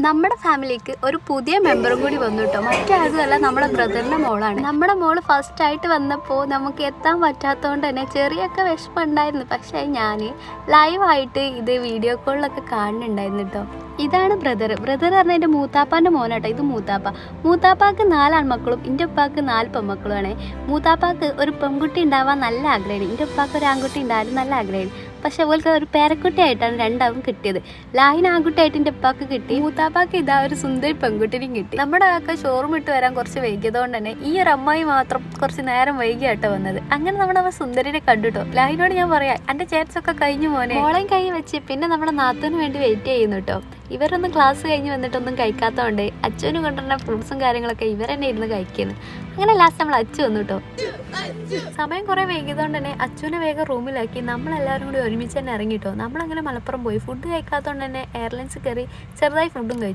നമ്മുടെ ഫാമിലിക്ക് ഒരു പുതിയ മെമ്പറും കൂടി വന്നു കേട്ടോ. മറ്റാരുമല്ല, നമ്മുടെ ബ്രദറിൻ്റെ മോളാണ്. നമ്മുടെ മോള് ഫസ്റ്റ് ആയിട്ട് വന്നപ്പോൾ നമുക്ക് എത്താൻ പറ്റാത്തതുകൊണ്ട് തന്നെ ചെറിയൊക്കെ വിഷമമുണ്ടായിരുന്നു. പക്ഷേ ഞാൻ ലൈവായിട്ട് ഇത് വീഡിയോ കോളിലൊക്കെ കാണുന്നുണ്ടായിരുന്നു കേട്ടോ. ഇതാണ് ബ്രദർ പറഞ്ഞാൽ എൻ്റെ മൂത്താപ്പാൻ്റെ മോനാട്ടോ. ഇത് മൂത്താപ്പാക്ക് 4 ആൺമക്കളും എൻ്റെ ഉപ്പാക്ക് 4 പെൺമക്കളുമാണ്. മൂത്താപ്പാക്ക് ഒരു പെൺകുട്ടി ഉണ്ടാവാൻ നല്ല ആഗ്രഹമാണ്. എൻ്റെ ഉപ്പാക്ക് ഒരു ആൺകുട്ടി ഉണ്ടായാലും നല്ല ആഗ്രഹമാണ്. പക്ഷെ അവൾക്ക് ഒരു പേരക്കുട്ടിയായിട്ടാണ് രണ്ടാവും കിട്ടിയത്. ലാഹിന് ആൺകുട്ടിയായിട്ട് എൻ്റെ ഉപ്പാക്ക് കിട്ടി. മൂത്താപ്പാക്ക് ഇതാ ഒരു സുന്ദരി പെൺകുട്ടിയും കിട്ടി. നമ്മുടെ ആൾക്ക് ഷോറൂം ഇട്ട് വരാൻ കുറച്ച് വൈകിയതുകൊണ്ട് തന്നെ ഈ ഒരു അമ്മായി മാത്രം കുറച്ച് നേരം വൈകിയാട്ടോ വന്നത്. അങ്ങനെ നമ്മുടെ അവ സുന്ദരിനെ കണ്ടുട്ടോ. ലാഹിനോട് ഞാൻ പറയാം, എൻ്റെ ചേർച്ചൊക്കെ കഴിഞ്ഞു മോനെ. മോളെയും കൈ വെച്ച് പിന്നെ നമ്മുടെ നാത്തൂന് വേണ്ടി വെയിറ്റ് ചെയ്യുന്നു കേട്ടോ. ഇവരൊന്നും ക്ലാസ് കഴിഞ്ഞ് വന്നിട്ടൊന്നും കഴിക്കാത്തതുകൊണ്ട് അച്ഛനും കൊണ്ടുവരുന്ന ഫ്രൂട്ട്സും കാര്യങ്ങളൊക്കെ ഇവർ തന്നെ ഇരുന്ന് കഴിക്കുന്നു. അങ്ങനെ ലാസ്റ്റ് നമ്മൾ അച്ചു വന്നു കേട്ടോ. സമയം കുറേ വൈകിയതുകൊണ്ട് തന്നെ അച്ഛനെ വേഗം റൂമിലാക്കി നമ്മളെല്ലാവരും കൂടി ഒരുമിച്ച് തന്നെ ഇറങ്ങിട്ടോ. നമ്മളങ്ങനെ മലപ്പുറം പോയി. ഫുഡ് കഴിക്കാത്തതുകൊണ്ട് തന്നെ എയർലൈൻസ് കയറി ചെറുതായി ഫുഡും കഴിച്ചു.